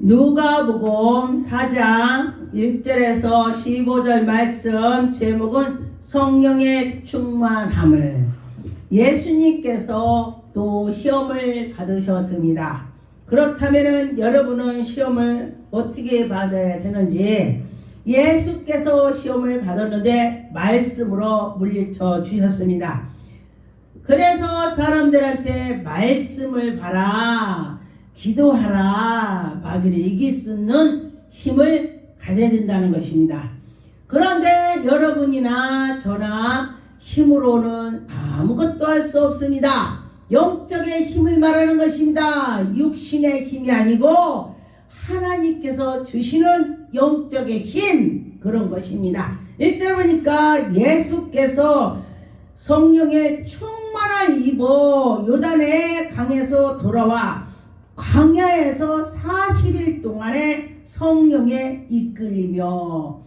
누가복음 4장 1절에서 15절 말씀 제목은 성령의 충만함을. 예수님께서 또 시험을 받으셨습니다. 그렇다면 여러분은 시험을 어떻게 받아야 되는지, 예수께서 시험을 받았는데 말씀으로 물리쳐 주셨습니다. 그래서 사람들한테 말씀을 봐라, 기도하라, 마귀를 이길 수 있는 힘을 가져야 된다는 것입니다. 그런데 여러분이나 저나 힘으로는 아무것도 할 수 없습니다. 영적의 힘을 말하는 것입니다. 육신의 힘이 아니고 하나님께서 주시는 영적의 힘, 그런 것입니다. 1절 보니까 예수께서 성령의 충만한 입어 요단의 강에서 돌아와 광야에서 40일 동안에 성령에 이끌리며,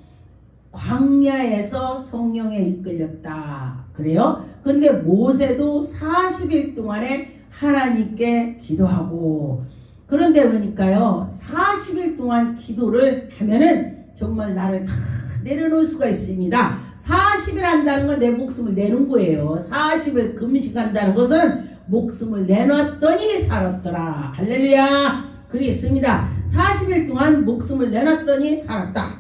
광야에서 성령에 이끌렸다 그래요. 그런데 모세도 40일 동안에 하나님께 기도하고, 그런데 보니까요 40일 동안 기도를 하면은 정말 나를 다 내려놓을 수가 있습니다. 40일 한다는 건 내 목숨을 내는 거예요. 40일 금식한다는 것은 목숨을 내놨더니 살았더라. 할렐루야. 그랬습니다. 40일 동안 목숨을 내놨더니 살았다.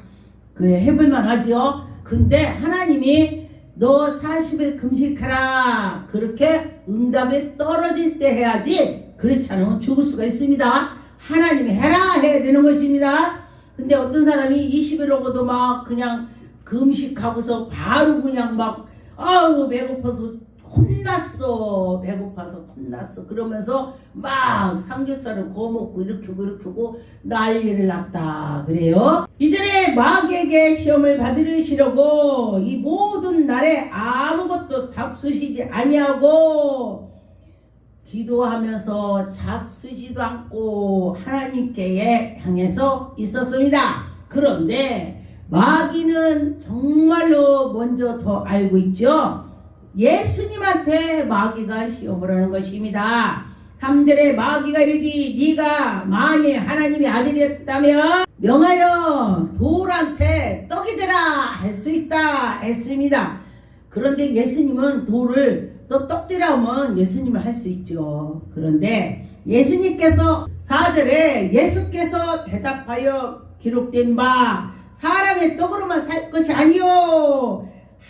그래, 해볼만 하죠. 근데 하나님이 너 40일 금식하라, 그렇게 응답이 떨어질 때 해야지, 그렇지 않으면 죽을 수가 있습니다. 하나님이 해라 해야 되는 것입니다. 근데 어떤 사람이 20일 오고도 막 그냥 금식하고서 바로 그냥 막 아우 배고파서 혼났어, 배고파서 혼났어 그러면서 막 삼겹살을 구워 먹고 이렇게 하고 난리를 났다 그래요. 이전에 마귀에게 시험을 받으시려고 이 모든 날에 아무것도 잡수시지 아니하고 기도하면서 잡수지도 않고 하나님께 향해서 있었습니다. 그런데 마귀는 정말로 먼저 더 알고 있죠. 예수님한테 마귀가 시험을 하는 것입니다. 3절에 마귀가 이르되 네가 만일 하나님의 아들이었다면 명하여 돌한테 떡이 되라 할 수 있다 했습니다. 그런데 예수님은 돌을 또 떡 되라 하면 예수님을 할 수 있죠. 그런데 예수님께서 4절에 예수께서 대답하여 기록된 바 사람의 떡으로만 살 것이 아니요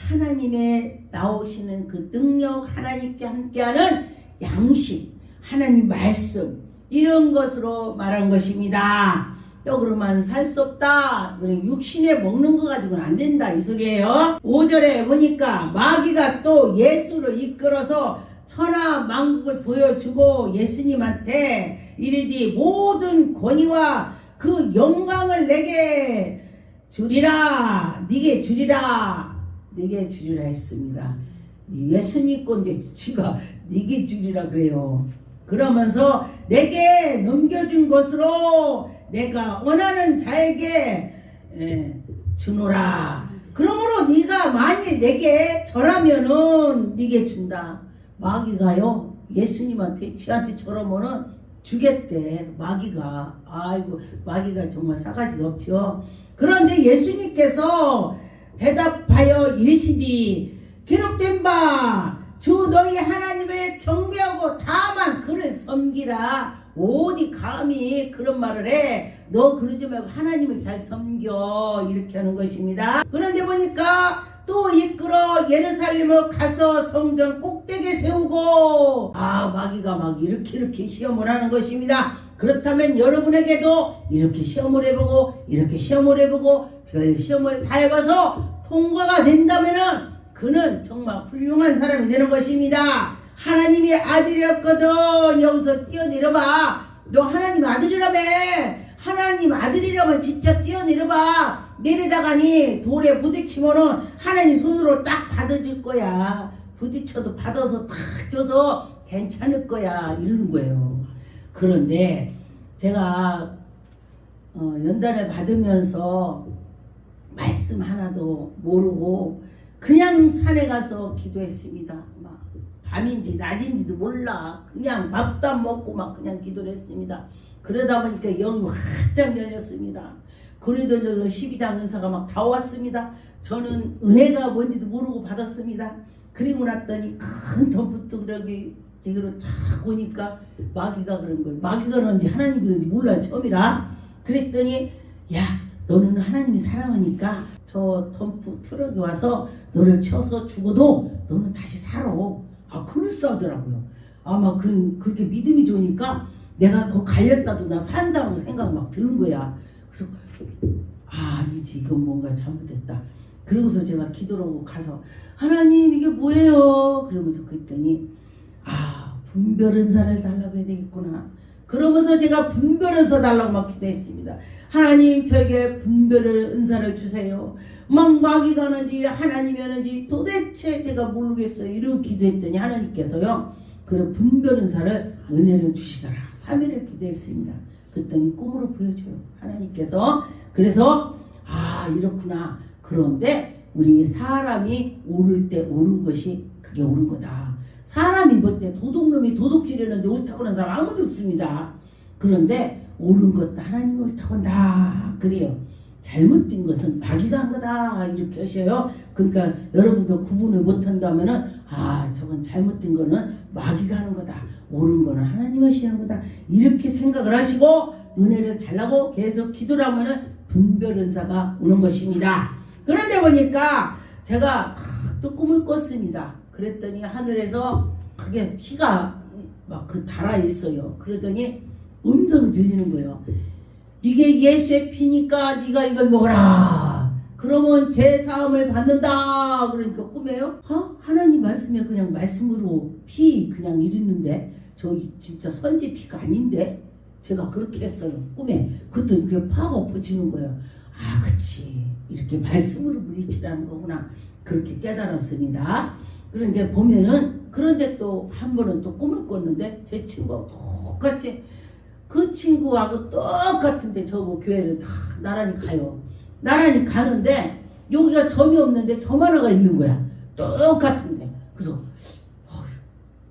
하나님의 나오시는 그 능력, 하나님께 함께하는 양식, 하나님 말씀, 이런 것으로 말한 것입니다. 떡으로만 살 수 없다, 육신에 먹는 거 가지고는 안 된다 이 소리예요. 5절에 보니까 마귀가 또 예수를 이끌어서 천하 만국을 보여주고 예수님한테 이르되 모든 권위와 그 영광을 내게 주리라, 네게 주리라, 네게 주리라 했습니다. 예수님 건데 지가 네게 주리라 그래요. 그러면서 내게 넘겨준 것으로 내가 원하는 자에게 주노라. 그러므로 네가 만일 내게 절하면은 네게 준다. 마귀가요 예수님한테 지한테 절하면은 주겠대. 마귀가, 아이고 마귀가 정말 싸가지가 없죠. 그런데 예수님께서 대답하여 이르시되 기록된 바 주 너희 하나님을 경배하고 다만 그를 섬기라. 어디 감히 그런 말을 해. 너 그러지 말고 하나님을 잘 섬겨, 이렇게 하는 것입니다. 그런데 보니까 또 이끌어 예루살렘을 가서 성전 꼭대기에 세우고, 마귀가 막 이렇게 시험을 하는 것입니다. 그렇다면 여러분에게도 이렇게 시험을 해보고 이렇게 시험을 해보고 별 시험을 다 해봐서 통과가 된다면은 그는 정말 훌륭한 사람이 되는 것입니다. 하나님의 아들이었거든. 여기서 뛰어내려봐. 너 하나님 아들이라며. 하나님 아들이라면 진짜 뛰어내려봐. 내려다가니 돌에 부딪히면은 하나님 손으로 딱 받아줄 거야. 부딪혀도 받아서 탁 줘서 괜찮을 거야, 이러는 거예요. 그런데 제가 연단을 받으면서 말씀 하나도 모르고 그냥 산에 가서 기도했습니다. 막 밤인지 낮인지도 몰라. 그냥 밥도 안 먹고 막 그냥 기도를 했습니다. 그러다 보니까 영이 활짝 열렸습니다. 고린도전서 12장 은사가 막 다 왔습니다. 저는 은혜가 뭔지도 모르고 받았습니다. 그리고 났더니 큰 덤프뚜러기로 쫙 오니까 마귀가 그런 거예요. 마귀가 그런지 하나님 그런지 몰라요. 처음이라. 그랬더니 야 너는 하나님이 사랑하니까 저 덤프 트럭이 와서 너를 쳐서 죽어도 너는 다시 살아. 아 그럴싸하더라고요. 아마 그렇게 믿음이 좋으니까 내가 거 갈렸다도 나 산다고 생각 막 드는 거야. 그래서 아니지 이건 뭔가 잘못됐다. 그러고서 제가 기도로 가서 하나님 이게 뭐예요? 그러면서 그랬더니 분별 은사를 달라고 해야 되겠구나. 그러면서 제가 분별 은사 달라고 막 기도했습니다. 하나님 저에게 분별을 은사를 주세요. 막 마귀가 하는지 하나님이 하는지 도대체 제가 모르겠어요. 이러고 기도했더니 하나님께서요 그런 분별 은사를 은혜를 주시더라. 3일을 기도했습니다. 그랬더니 꿈으로 보여줘요. 하나님께서. 그래서 이렇구나. 그런데 우리 사람이 오를 때 옳은 것이 그게 옳은 거다. 사람이 볼 때 도둑놈이 도둑질하는데 옳다고 하는 사람 아무도 없습니다. 그런데 옳은 것도 하나님이 옳다고 한다. 그래요. 잘못된 것은 마귀가 한 거다. 이렇게 하셔요. 그러니까 여러분도 구분을 못한다면은 저건 잘못된 거는 마귀가 하는 거다. 옳은 거는 하나님 하시는 거다. 이렇게 생각을 하시고 은혜를 달라고 계속 기도를 하면은 분별 은사가 오는 것입니다. 그런데 보니까 제가 또 꿈을 꿨습니다. 그랬더니 하늘에서 크게 피가 막 달아 있어요. 그러더니 음성이 들리는 거예요. 이게 예수의 피니까 네가 이걸 먹어라. 그러면 제사함을 받는다. 그러니까 꿈에요. 하나님 말씀에 그냥 말씀으로 피 그냥 이랬는데 저 진짜 선지 피가 아닌데 제가 그렇게 했어요. 꿈에. 그랬더니 그게 파가 엎어지는 거예요. 그치. 이렇게 말씀으로 물리치라는 거구나. 그렇게 깨달았습니다. 그런데 보면은 그런데 또 한 번은 또 꿈을 꿨는데 제 친구하고 똑같이 그 친구하고 똑같은데 저거 교회를 다 나란히 가요. 나란히 가는데 여기가 점이 없는데 점 하나가 있는 거야. 똑같은데. 그래서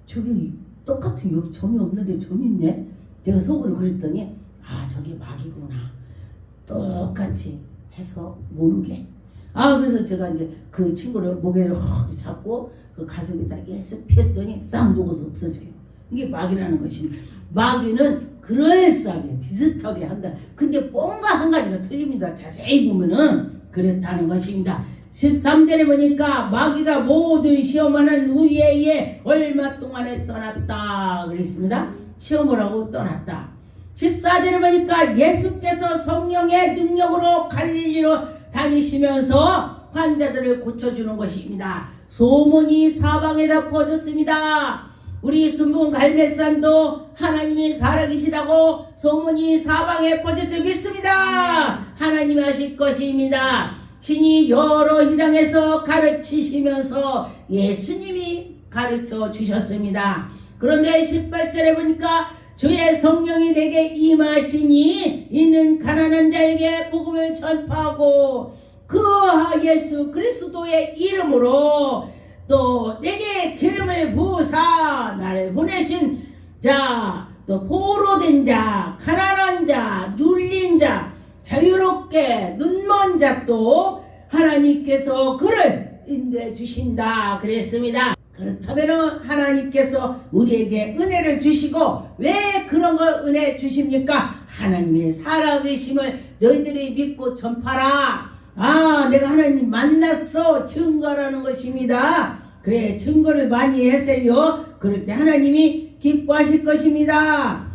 저기 똑같은 여기 점이 없는데 점이 있네. 제가 속으로 그랬더니 저게 마귀구나. 똑같이 해서 모르게. 그래서 제가 이제 그 친구를 목에 잡고 그 가슴에다 예수 피했더니 싹 녹아서 없어져요. 이게 마귀라는 것입니다. 마귀는 그럴싸하게 비슷하게 한다. 근데 뭔가 한 가지가 틀립니다. 자세히 보면은 그랬다는 것입니다. 13절에 보니까 마귀가 모든 시험하는 우리에게 얼마 동안에 떠났다 그랬습니다. 시험을 하고 떠났다. 14절에 보니까 예수께서 성령의 능력으로 갈릴리로 다니시면서 환자들을 고쳐주는 것입니다. 소문이 사방에다 퍼졌습니다. 우리 순봉 갈매산도 하나님이 살아계시다고 소문이 사방에 퍼졌지 믿습니다. 하나님이 하실 것입니다. 친히 여러 희당에서 가르치시면서 예수님이 가르쳐 주셨습니다. 그런데 18절에 보니까 주의 성령이 내게 임하시니 이는 가난한 자에게 복음을 전파하고 그 예수 그리스도의 이름으로 또 내게 기름을 부으사 나를 보내신 자, 또 포로된 자, 가난한 자, 눌린 자, 자유롭게 눈먼 자도 하나님께서 그를 인도해 주신다 그랬습니다. 그렇다면 하나님께서 우리에게 은혜를 주시고 왜 그런 거 은혜 주십니까? 하나님의 살아계심을 너희들이 믿고 전파라. 내가 하나님 만났어 증거라는 것입니다. 그래 증거를 많이 하세요. 그럴 때 하나님이 기뻐하실 것입니다.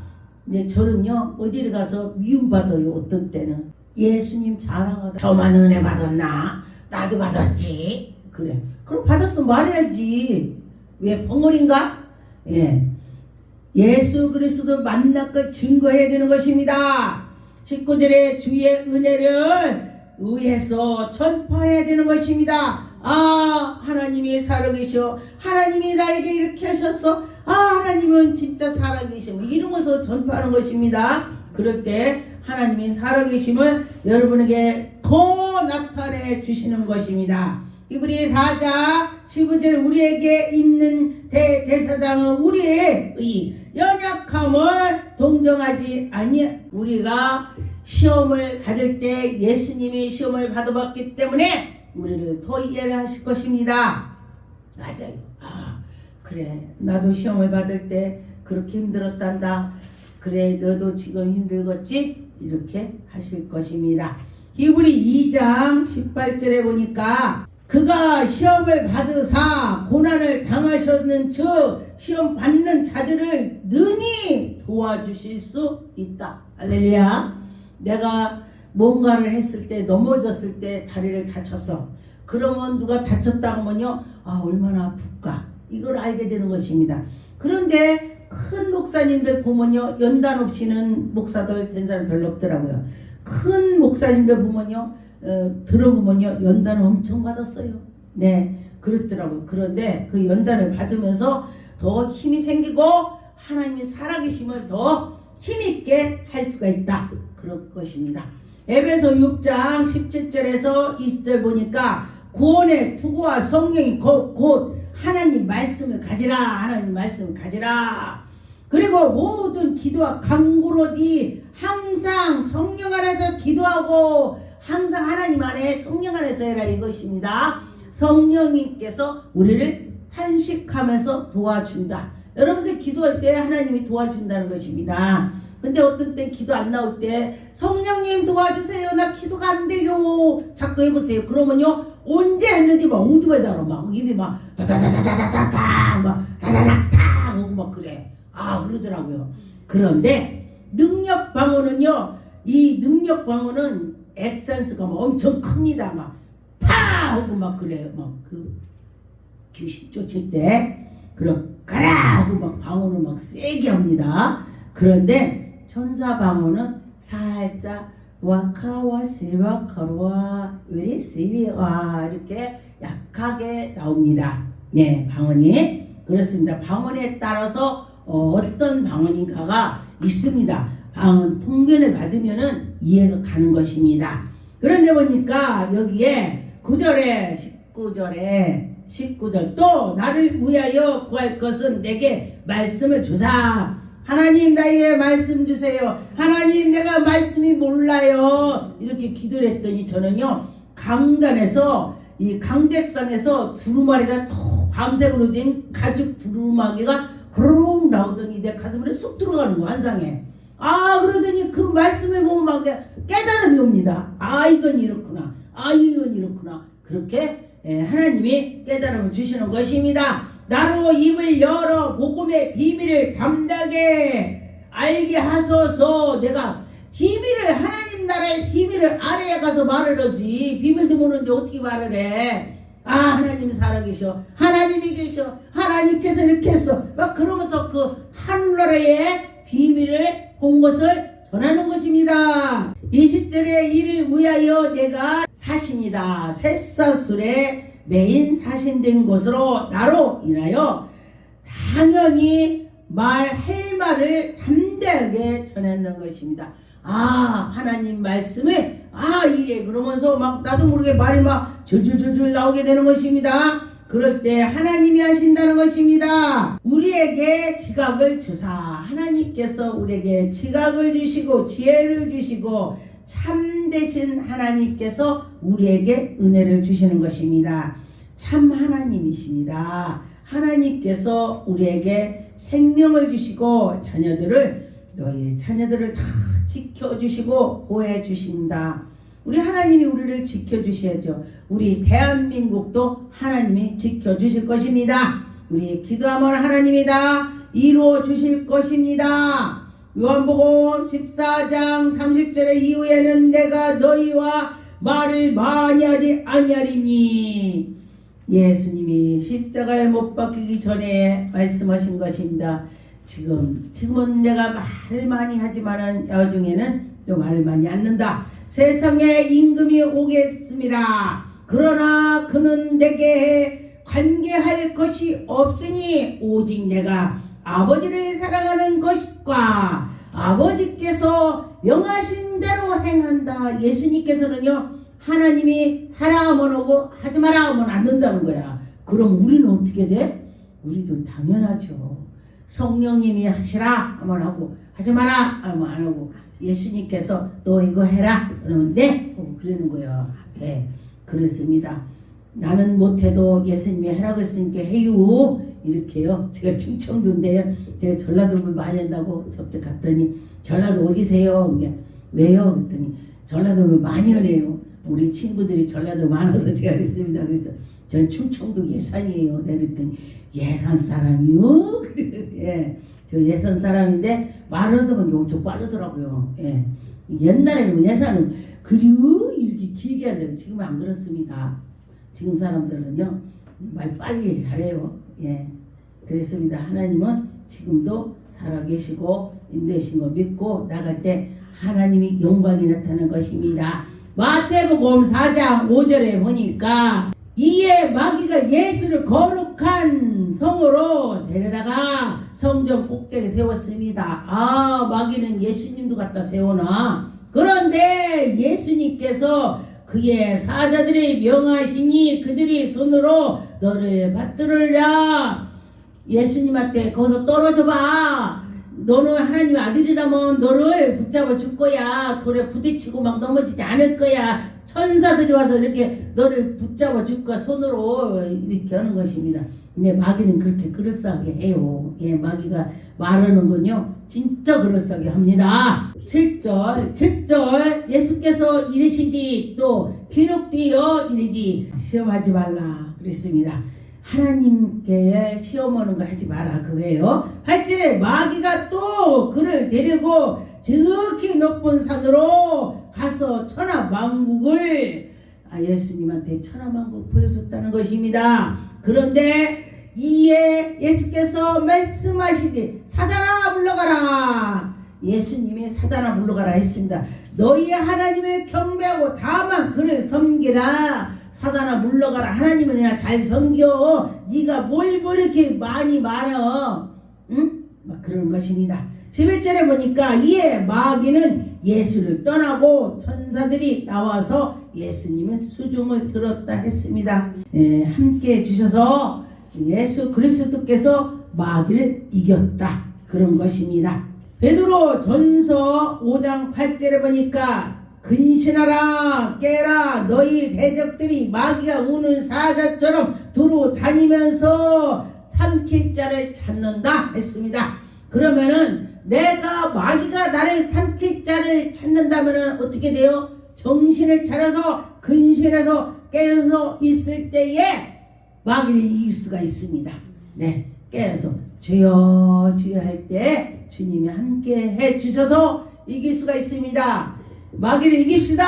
근데 저는요 어디를 가서 미움받아요. 어떤 때는 예수님 자랑하다 저만 은혜 받았나? 나도 받았지. 그래 그럼 받았으면 말해야지. 왜 벙어리인가? 예수 그리스도 만난 걸 증거해야 되는 것입니다. 19절에 주의 은혜를 위해서 전파해야 되는 것입니다. 하나님이 살아계셔. 하나님이 나에게 이렇게 하셨어. 하나님은 진짜 살아계셔. 이러면서 전파하는 것입니다. 그럴 때 하나님이 살아계심을 여러분에게 더 나타내 주시는 것입니다. 히브리 4장 15절 우리에게 있는 대제사장은 우리의 연약함을 동정하지 아니 우리가 시험을 받을 때 예수님이 시험을 받아봤기 때문에 우리를 더 이해를 하실 것입니다. 맞아요. 그래 나도 시험을 받을 때 그렇게 힘들었단다. 그래 너도 지금 힘들겠지? 이렇게 하실 것입니다. 히브리 2장 18절에 보니까 그가 시험을 받으사 고난을 당하셨는 즉 시험 받는 자들을 능히 도와주실 수 있다. 할렐루야. 내가 뭔가를 했을 때 넘어졌을 때 다리를 다쳤어. 그러면 누가 다쳤다고 하면요 얼마나 아플까 이걸 알게 되는 것입니다. 그런데 큰 목사님들 보면요 연단 없이는 목사들 된 사람 별로 없더라고요. 큰 목사님들 보면요 들어보면요 연단을 엄청 받았어요. 네 그렇더라고요. 그런데 그 연단을 받으면서 더 힘이 생기고 하나님이 살아계심을 더 힘있게 할 수가 있다. 그럴 것입니다. 에베소 6장 17절에서 20절 보니까 구원의 투구와 성령이 곧 하나님 말씀을 가지라. 하나님 말씀을 가지라. 그리고 모든 기도와 간구로디 항상 성령 안에서 기도하고 항상 하나님 안에 성령 안에서 해라 이것입니다. 성령님께서 우리를 탄식하면서 도와준다. 여러분들 기도할 때 하나님이 도와준다는 것입니다. 근데 어떤 때 기도 안 나올 때 성령님 도와주세요. 나 기도가 안 돼요. 자꾸 해보세요. 그러면요 언제 했는지 막 오두배다로 막 입이 막 다다다다다다다 막 다다닥다 하고 막 그래. 그러더라고요. 그런데 능력 방언은요 이 능력 방언은 액센스가 막 엄청 큽니다. 막 파 하고 막 그래요. 막 그 귀신 쫓을 때 그럼 가라 하고 막 방언을 막 세게 합니다. 그런데 천사 방언은 살짝 와카와 실와카와 위리시위와 이렇게 약하게 나옵니다. 네, 방언이 그렇습니다. 방언에 따라서 어떤 방언인가가 있습니다. 방언 통변을 받으면은 이해가 가는 것입니다. 그런데 보니까 여기에 9절에 19절 또 나를 위하여 구할 것은 내게 말씀을 주사. 하나님 나에게 말씀 주세요. 하나님 내가 말씀이 몰라요. 이렇게 기도를 했더니 저는요 강단에서 이 강대상에서 두루마리가 톡 밤색으로 된 가죽 두루마기가 호롱 나오더니 내 가슴에 쏙 들어가는 거 환상에. 그러더니 그 말씀을 보면 막 깨달음이 옵니다. 이건 이렇구나. 이건 이렇구나. 그렇게 하나님이 깨달음을 주시는 것입니다. 나로 입을 열어 복음의 비밀을 담대하게 알게 하소서. 내가 비밀을 하나님 나라의 비밀을 아래에 가서 말을 하지 비밀도 모르는데 어떻게 말을 해. 하나님이 살아계셔. 하나님이 계셔. 하나님께서 이렇게 했어. 막 그러면서 그 하늘나라의 비밀을 본 것을 전하는 것입니다. 20절에 이를 위하여 내가 사신이다. 셋사술에 메인 사신된 것으로 나로 인하여 당연히 말할 말을 담대하게 전했는 것입니다. 하나님 말씀을 이래 그러면서 막 나도 모르게 말이 막 줄줄줄줄 나오게 되는 것입니다. 그럴 때 하나님이 하신다는 것입니다. 우리에게 지각을 주사. 하나님께서 우리에게 지각을 주시고 지혜를 주시고 참되신 하나님께서 우리에게 은혜를 주시는 것입니다. 참 하나님이십니다. 하나님께서 우리에게 생명을 주시고 너희 자녀들을 다 지켜주시고 보호해 주신다. 우리 하나님이 우리를 지켜주셔야죠. 우리 대한민국도 하나님이 지켜주실 것입니다. 우리 기도하면 하나님이다 이루어 주실 것입니다. 요한복음 14장 30절의 이후에는 내가 너희와 말을 많이 하지 아니하리니. 예수님이 십자가에 못 박히기 전에 말씀하신 것입니다. 지금은 내가 말을 많이 하지만은 나중에는 말을 많이 않는다. 세상에 임금이 오겠습니다. 그러나 그는 내게 관계할 것이 없으니 오직 내가 아버지를 사랑하는 것과 아버지께서 명하신 대로 행한다. 예수님께서는요 하나님이 하라 하면 하고 하지 마라 하면 안 된다는 거야. 그럼 우리는 어떻게 돼? 우리도 당연하죠. 성령님이 하시라 하면 하고 하지 마라 하면 안 하고, 예수님께서 너 이거 해라 그러면 네 하고 그러는 거예요. 예, 그렇습니다. 나는 못해도 예수님이 하라고 했으니까 해요 이렇게요. 제가 충청도인데요, 제가 전라도를 많이 한다고 저때 갔더니 전라도 어디세요? 이게 왜요? 그랬더니 전라도를 많이 하래요. 우리 친구들이 전라도 많아서 제가 그랬습니다. 그래서 전 충청도 예산이에요. 그랬더니 예산 사람이요? 예, 저 예산 사람인데 말하다 보니까 엄청 빠르더라고요. 예, 옛날에는 예산은 그리우 이렇게 길게 하는데 지금은 안 그렇습니다. 지금 사람들은요 말 빨리 잘해요. 예, 그랬습니다. 하나님은 지금도 살아계시고 인도하신 거 믿고 나갈 때 하나님이 영광이 나타나는 것입니다. 마태복음 4장 5절에 보니까 이에 마귀가 예수를 거룩한 성으로 데려다가 성전 꼭대기에 세웠습니다. 아, 마귀는 예수님도 갖다 세우나? 그런데 예수님께서 그의 사자들이 명하시니 그들이 손으로 너를 받들으랴. 예수님한테 거기서 떨어져 봐. 너는 하나님의 아들이라면 너를 붙잡아 줄 거야. 돌에 부딪히고 막 넘어지지 않을 거야. 천사들이 와서 이렇게 너를 붙잡아 줄 거야. 손으로 이렇게 하는 것입니다. 근데 마귀는 그렇게 그럴싸하게 해요. 예, 마귀가 말하는 건요 진짜 그럴싸하게 합니다. 7절 예수께서 이르시디 또 기록되어 이르디 시험하지 말라 그랬습니다. 하나님께 시험하는 걸 하지 마라 그거예요. 8절에 마귀가 또 그를 데리고 지극히 높은 산으로 가서 천하만국을 예수님한테 천하만국을 보여줬다는 것입니다. 그런데 이에 예수께서 말씀하시되 사단아 물러가라. 예수님이 사단아 물러가라 했습니다. 너희 하나님을 경배하고 다만 그를 섬기라. 사단아 물러가라. 하나님을 잘 섬겨. 네가 뭘 이렇게 많이 말어. 응? 막 그런 것입니다. 11절에 보니까 이에 마귀는 예수를 떠나고 천사들이 나와서 예수님의 수종을 들었다 했습니다. 예, 함께 해주셔서 예수 그리스도께서 마귀를 이겼다 그런 것입니다. 베드로 전서 5장 8절에 보니까 근신하라 깨라 너희 대적들이 마귀가 우는 사자처럼 두루 다니면서 삼킬 자를 찾는다 했습니다. 그러면은 내가 마귀가 나를 삼킬 자를 찾는다면은 어떻게 돼요? 정신을 차려서 근신해서 깨어서 있을 때에 마귀를 이길 수가 있습니다. 네, 깨어서 주여 주여 할 때 주님이 함께 해 주셔서 이길 수가 있습니다. 마귀를 이깁시다.